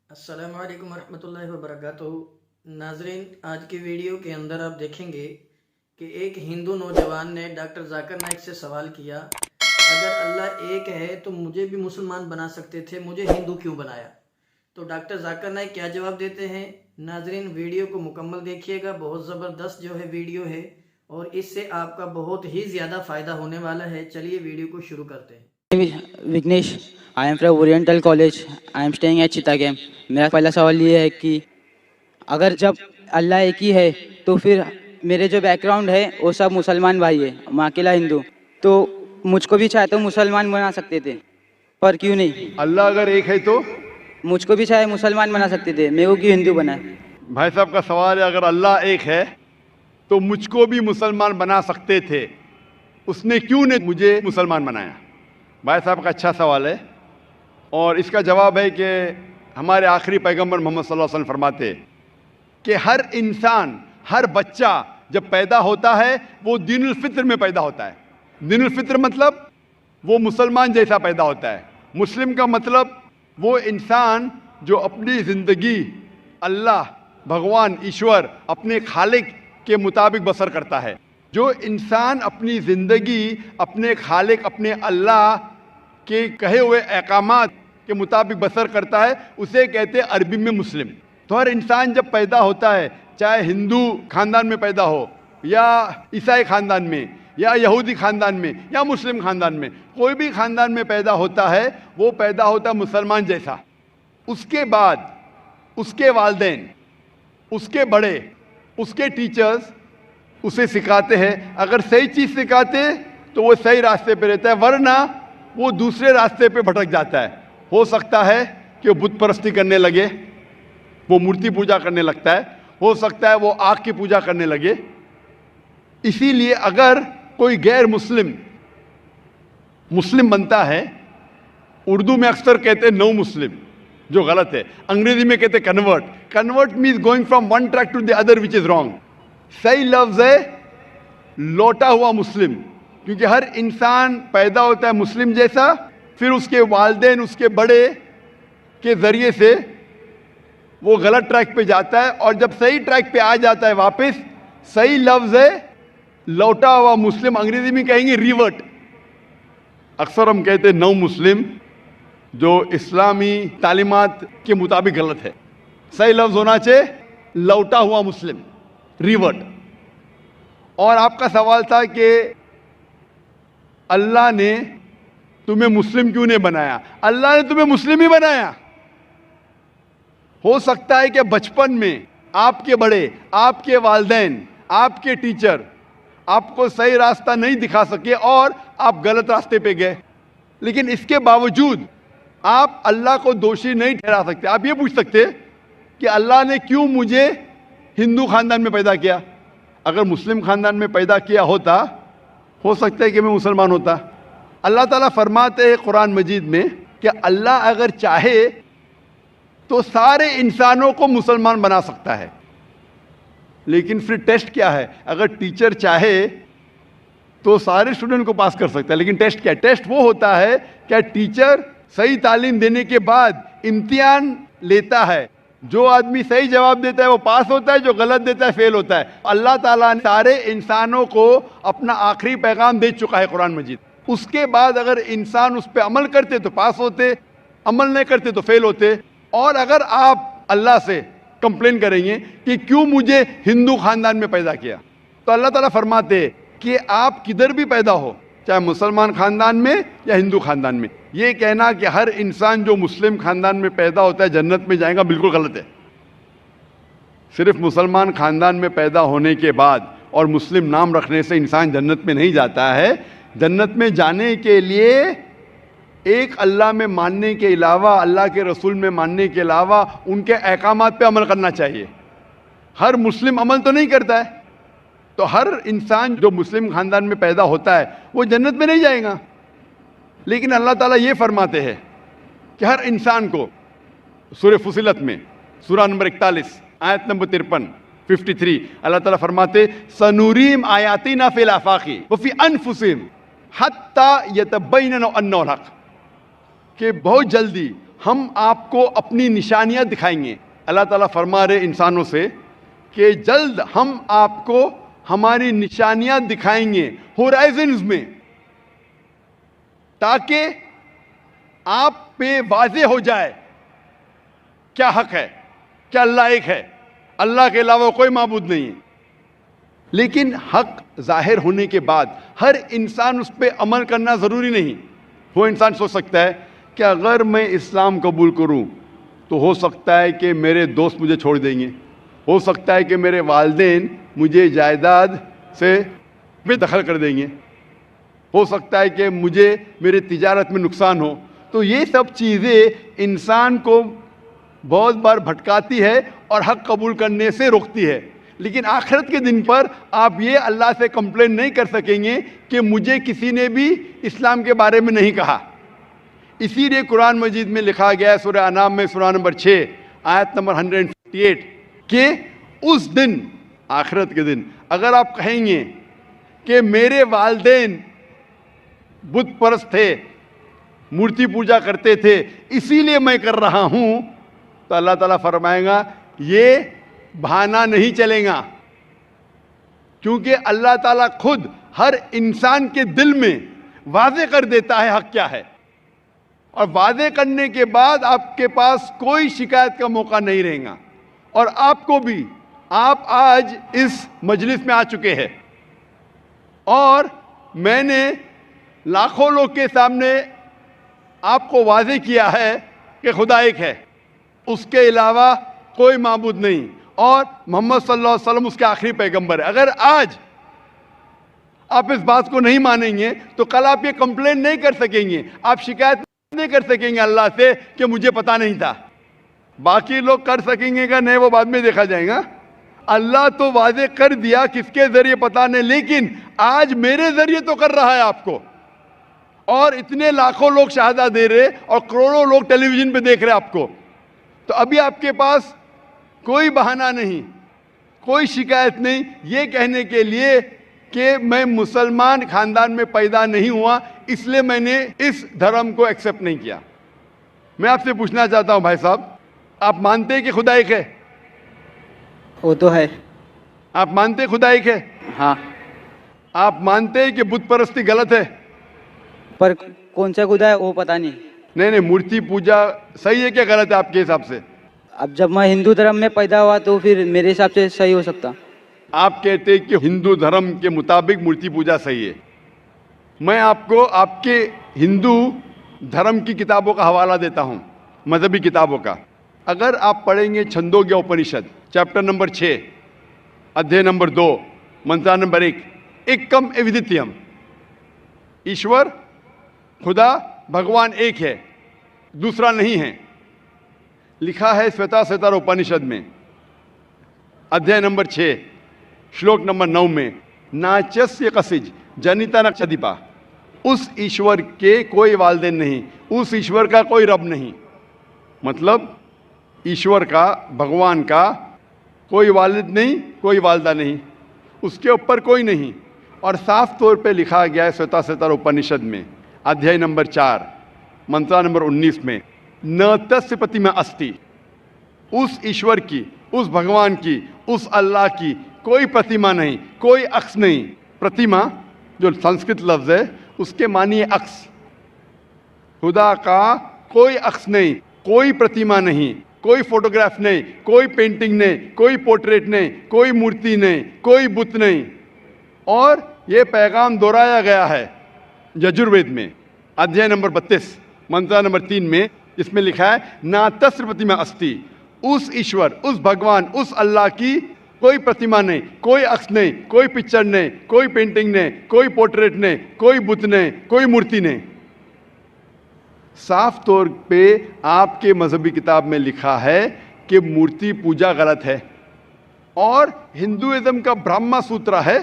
अस्सलामु अलैकुम वरहमतुल्लाहि वबरकातुहू। नाजरीन, आज की वीडियो के अंदर आप देखेंगे कि एक हिंदू नौजवान ने डॉक्टर जाकिर नाइक से सवाल किया, अगर अल्लाह एक है तो मुझे भी मुसलमान बना सकते थे, मुझे हिंदू क्यों बनाया? तो डॉक्टर जाकिर नाइक क्या जवाब देते हैं? नाजरीन, वीडियो को मुकम्मल देखिएगा, बहुत ज़बरदस्त जो है वीडियो है और इससे आपका बहुत ही ज़्यादा फ़ायदा होने वाला है। चलिए वीडियो को शुरू करते हैं। Vignesh, I am from Oriental College, I am staying at Chittagong. मेरा पहला सवाल ये है कि अगर जब अल्लाह एक ही है तो फिर मेरे जो बैकग्राउंड है वो सब मुसलमान भाई है, मैं अकेला हिंदू, तो मुझको भी चाहे तो मुसलमान बना सकते थे, पर क्यों नहीं? अल्लाह अगर एक है तो मुझको भी चाहे मुसलमान बना सकते थे, मेरे को क्यों हिंदू बनाए? भाई साहब का सवाल है, अगर अल्लाह एक है तो मुझको भी मुसलमान बना सकते थे, उसने क्यों नहीं मुझे मुसलमान बनाया? भाई साहब का अच्छा सवाल है और इसका जवाब है कि हमारे आखिरी पैगंबर मोहम्मद सल्लल्लाहु अलैहि वसल्लम फरमाते कि हर इंसान, हर बच्चा जब पैदा होता है वो दीनुल फित्र में पैदा होता है। दीनुल फित्र मतलब वो मुसलमान जैसा पैदा होता है। मुस्लिम का मतलब वो इंसान जो अपनी ज़िंदगी अल्लाह, भगवान, ईश्वर, अपने खालिक के मुताबिक बसर करता है। जो इंसान अपनी ज़िंदगी अपने खालिक, अपने अल्लाह के कहे हुए अहकामात के मुताबिक बसर करता है, उसे कहते हैं अरबी में मुस्लिम। तो हर इंसान जब पैदा होता है, चाहे हिंदू ख़ानदान में पैदा हो या ईसाई ख़ानदान में या यहूदी ख़ानदान में या मुस्लिम ख़ानदान में, कोई भी ख़ानदान में पैदा होता है, वो पैदा होता है मुसलमान जैसा। उसके बाद उसके वालिदैन, उसके बड़े, उसके टीचर्स उसे सिखाते हैं। अगर सही चीज़ सिखाते तो वो सही रास्ते पे रहता है, वरना वो दूसरे रास्ते पे भटक जाता है। हो सकता है कि वो बुत परस्ती करने लगे, वो मूर्ति पूजा करने लगता है, हो सकता है वो आग की पूजा करने लगे। इसीलिए अगर कोई गैर मुस्लिम मुस्लिम बनता है, उर्दू में अक्सर कहते हैं नो मुस्लिम, जो गलत है। अंग्रेजी में कहते हैं convert. Convert means going from one track to the other which is wrong. सही लफ्ज है लौटा हुआ मुस्लिम, क्योंकि हर इंसान पैदा होता है मुस्लिम जैसा, फिर उसके वालिदैन, उसके बड़े के जरिए से वो गलत ट्रैक पे जाता है और जब सही ट्रैक पे आ जाता है वापस, सही लफ्ज है लौटा हुआ मुस्लिम। अंग्रेजी में कहेंगे रिवर्ट। अक्सर हम कहते हैं नौ मुस्लिम, जो इस्लामी तालीमात के मुताबिक गलत है। सही लफ्ज होना चाहिए लौटा हुआ मुस्लिम, रिवर्ट। और आपका सवाल था कि अल्लाह ने तुम्हें मुस्लिम क्यों नहीं बनाया? अल्लाह ने तुम्हें मुस्लिम ही बनाया। हो सकता है कि बचपन में आपके बड़े, आपके वालिदैन, आपके टीचर आपको सही रास्ता नहीं दिखा सके और आप गलत रास्ते पे गए, लेकिन इसके बावजूद आप अल्लाह को दोषी नहीं ठहरा सकते। आप ये पूछ सकते कि अल्लाह ने क्यों मुझे हिंदू खानदान में पैदा किया? अगर मुस्लिम खानदान में पैदा किया होता, हो सकता है कि मैं मुसलमान होता। अल्लाह ताला फरमाते हैं कुरान मजीद में कि अल्लाह अगर चाहे तो सारे इंसानों को मुसलमान बना सकता है, लेकिन फिर टेस्ट क्या है? अगर टीचर चाहे तो सारे स्टूडेंट को पास कर सकता है, लेकिन टेस्ट क्या है? टेस्ट वो होता है क्या टीचर सही तालीम देने के बाद इम्तिहान लेता है। जो आदमी सही जवाब देता है वो पास होता है, जो गलत देता है फेल होता है। अल्लाह ताला ने सारे इंसानों को अपना आखिरी पैगाम दे चुका है कुरान मजीद। उसके बाद अगर इंसान उस पर अमल करते तो पास होते, अमल नहीं करते तो फेल होते। और अगर आप अल्लाह से कंप्लेन करेंगे कि क्यों मुझे हिंदू खानदान में पैदा किया, तो अल्लाह ताला फरमाते कि आप किधर भी पैदा हो, चाहे मुसलमान खानदान में या हिंदू खानदान में, ये कहना कि हर इंसान जो मुस्लिम खानदान में पैदा होता है जन्नत में जाएगा, बिल्कुल गलत है। सिर्फ मुसलमान खानदान में पैदा होने के बाद और मुस्लिम नाम रखने से इंसान जन्नत में नहीं जाता है। जन्नत में जाने के लिए एक अल्लाह में मानने के अलावा, अल्लाह के रसूल में मानने के अलावा उनके अहकामात पे अमल करना चाहिए। हर मुस्लिम अमल तो नहीं करता है, तो हर इंसान जो मुस्लिम खानदान में पैदा होता है वो जन्नत में नहीं जाएगा। लेकिन अल्लाह ताला ये फरमाते हैं कि हर इंसान को, सूरह फुसिलत में सूरह नंबर 41 आयत नंबर 53 अल्लाह ताला फरमाते सनूरीम आयातिना फिल आफाकी व फी अनफुसिहिम हत्ता यतबय्यन अन्नहुल हक, कि बहुत जल्दी हम आपको अपनी निशानियां दिखाएंगे। अल्लाह ताला फरमा रहे इंसानों से कि जल्द हम आपको हमारी निशानियां दिखाएंगे होराइजन्स में, ताकि आप पे वाज़े हो जाए क्या हक है, क्या अल्लाह एक है, अल्लाह के अलावा कोई माबूद नहीं है। लेकिन हक जाहिर होने के बाद हर इंसान उस पर अमल करना ज़रूरी नहीं। वो इंसान सोच सकता है कि अगर मैं इस्लाम कबूल करूं तो हो सकता है कि मेरे दोस्त मुझे छोड़ देंगे, हो सकता है कि मेरे वालिदैन मुझे जायदाद से बेदखल कर देंगे, हो सकता है कि मुझे मेरे तिजारत में नुकसान हो। तो ये सब चीज़ें इंसान को बहुत बार भटकाती है और हक कबूल करने से रोकती है। लेकिन आखिरत के दिन पर आप ये अल्लाह से कंप्लेन नहीं कर सकेंगे कि मुझे किसी ने भी इस्लाम के बारे में नहीं कहा। इसीलिए कुरान मजीद में लिखा गया है सूरह अनाम में सूरह नंबर 6 आयत नंबर 158 कि उस दिन, आखिरत के दिन, अगर आप कहेंगे कि मेरे वालिदैन बुत परस्त थे, मूर्ति पूजा करते थे, इसीलिए मैं कर रहा हूं, तो अल्लाह ताला फरमाएगा ये बहाना नहीं चलेगा, क्योंकि अल्लाह ताला खुद हर इंसान के दिल में वाज़े कर देता है हक क्या है, और वादे करने के बाद आपके पास कोई शिकायत का मौका नहीं रहेगा। और आपको भी, आप आज इस मजलिस में आ चुके हैं और मैंने लाखों लोग के सामने आपको वादे किया है कि खुदा एक है, उसके अलावा कोई माबूद नहीं, और मोहम्मद सल्लल्लाहु अलैहि वसल्लम उसके आखिरी पैगंबर है। अगर आज आप इस बात को नहीं मानेंगे तो कल आप ये कंप्लेन नहीं कर सकेंगे, आप शिकायत नहीं कर सकेंगे अल्लाह से कि मुझे पता नहीं था। बाकी लोग कर सकेंगे क्या नहीं, वो बाद में देखा जाएगा। अल्लाह तो वादे कर दिया, किसके जरिए पता नहीं, लेकिन आज मेरे जरिए तो कर रहा है आपको, और इतने लाखों लोग शहादा दे रहे और करोड़ों लोग टेलीविजन पे देख रहे आपको। तो अभी आपके पास कोई बहाना नहीं, कोई शिकायत नहीं ये कहने के लिए कि मैं मुसलमान खानदान में पैदा नहीं हुआ इसलिए मैंने इस धर्म को एक्सेप्ट नहीं किया। मैं आपसे पूछना चाहता हूं भाई साहब, आप मानते हैं कि खुदा एक है? वो तो है। आप मानते हैं खुदा एक है? हाँ। आप मानते हैं कि बुत परस्ती गलत है? पर कौन सा खुदा है वो पता नहीं। नहीं, मूर्ति पूजा सही है क्या गलत है आपके हिसाब से? अब जब मैं हिंदू धर्म में पैदा हुआ तो फिर मेरे हिसाब से सही हो सकता। आप कहते हैं कि हिंदू धर्म के मुताबिक मूर्ति पूजा सही है। मैं आपको आपके हिंदू धर्म की किताबों का हवाला देता हूं, मजहबी किताबों का। अगर आप पढ़ेंगे छंदोग्य उपनिषद चैप्टर नंबर 6 अध्याय नंबर 2 मंत्र नंबर 1, एकम एविदित्यम, ईश्वर खुदा भगवान एक है, दूसरा नहीं है, लिखा है श्वेता उपनिषद में अध्याय नंबर 6 श्लोक नंबर 9 में, नाचस्य कसिज जनिता नक्षदिपा, उस ईश्वर के कोई वालिदैन नहीं, उस ईश्वर का कोई रब नहीं। मतलब ईश्वर का, भगवान का कोई वालिद नहीं, कोई वालदा नहीं, उसके ऊपर कोई नहीं। और साफ तौर पे लिखा गया है श्वेता उपनिषद में अध्याय नंबर 4 मंत्र नंबर 19 में, न तस्य प्रतिमा अस्ति, उस ईश्वर की, उस भगवान की, उस अल्लाह की कोई प्रतिमा नहीं, कोई अक्स नहीं। प्रतिमा जो संस्कृत लफ्ज है उसके मानिए अक्स। खुदा का कोई अक्स नहीं, कोई प्रतिमा नहीं, कोई फोटोग्राफ नहीं, कोई पेंटिंग नहीं, कोई पोर्ट्रेट नहीं, कोई मूर्ति नहीं, कोई बुत नहीं। और ये पैगाम दोहराया गया है यजुर्वेद में अध्याय नंबर 32 मंत्र नंबर 3 में, इसमें लिखा है ना तस्य प्रतिमा अस्ति, उस ईश्वर, उस भगवान, उस अल्लाह की कोई प्रतिमा नहीं, कोई अक्स नहीं, कोई पिक्चर नहीं, कोई पेंटिंग नहीं, कोई पोर्ट्रेट नहीं, कोई बुत नहीं, कोई मूर्ति नहीं। साफ तौर पे आपके मजहबी किताब में लिखा है कि मूर्ति पूजा गलत है। और हिंदुइज्म का ब्रह्मा सूत्र है,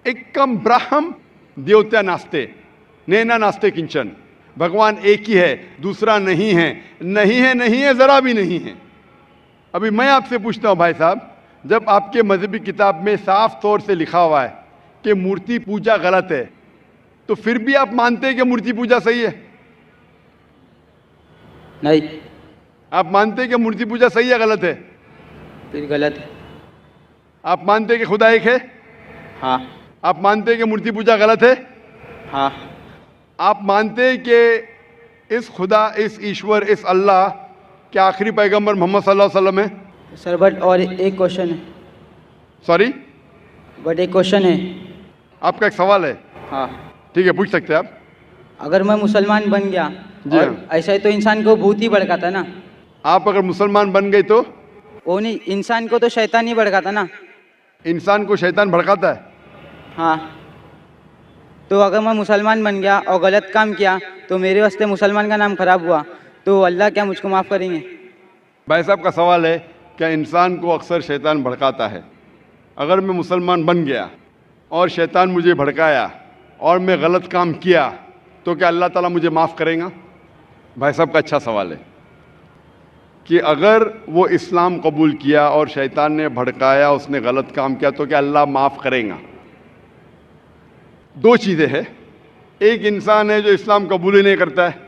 एकम ब्रह्म देवता नास्ते नैना नास्ते किंचन, भगवान एक ही है, दूसरा नहीं है, नहीं है, नहीं है, जरा भी नहीं है। अभी मैं आपसे पूछता हूं भाई साहब, जब आपके मजहबी किताब में साफ तौर से लिखा हुआ है कि मूर्ति पूजा गलत है, तो फिर भी आप मानते हैं कि मूर्ति पूजा सही है? नहीं। आप मानते हैं कि मूर्ति पूजा सही है गलत है? फिर गलत है। आप मानते हैं कि खुदा एक है? हाँ। आप मानते हैं कि मूर्ति पूजा गलत है? हाँ। आप मानते हैं कि इस खुदा, इस ईश्वर, इस अल्लाह के आखिरी पैगंबर मोहम्मद सल्लल्लाहु अलैहि वसल्लम है? सर बट और एक क्वेश्चन है। सॉरी, बट एक क्वेश्चन है। आपका एक सवाल है? हाँ। ठीक है, पूछ सकते हैं आप। अगर मैं मुसलमान बन गया जी और हाँ। ऐसा ही तो इंसान को भूत ही भड़काता ना। आप अगर मुसलमान बन गए तो वो नहीं, इंसान को तो शैतान ही भड़काता ना। इंसान को शैतान भड़काता है? हाँ। तो अगर मैं मुसलमान बन गया और गलत काम किया तो मेरे वास्ते मुसलमान का नाम खराब हुआ, तो अल्लाह क्या मुझको माफ़ करेंगे? भाई साहब का सवाल है, क्या इंसान को अक्सर शैतान भड़काता है? अगर मैं मुसलमान बन गया और शैतान मुझे भड़काया और मैं गलत काम किया तो क्या अल्लाह ताला मुझे माफ़ करेगा? भाई साहब का अच्छा सवाल है कि अगर वो इस्लाम कबूल किया और शैतान ने भड़काया, उसने गलत काम किया, तो क्या अल्लाह माफ़ करेगा? दो चीज़ें हैं। एक इंसान है जो इस्लाम कबूल ही नहीं करता है।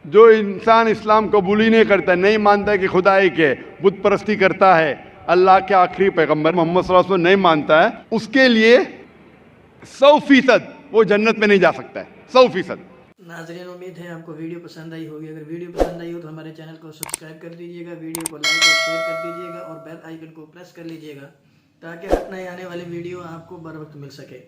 जो इंसान इस्लाम कबूल ही नहीं करता है, नहीं मानता है कि खुदा एक है, बुत परस्ती करता है, अल्लाह के आखिरी पैगंबर मोहम्मद सल्लल्लाहु अलैहि वसल्लम नहीं मानता है, उसके लिए 100% वो जन्नत में नहीं जा सकता है। 100%। नाज़रीन, उम्मीद है आपको वीडियो पसंद आई होगी। अगर वीडियो पसंद आई हो तो हमारे चैनल को सब्सक्राइब कर दीजिएगा, वीडियो को लाइक और शेयर कर दीजिएगा और बेल आइकन को प्रेस कर लीजिएगा ताकि हर नए आने वाली वीडियो आपको बर वक्त मिल सके।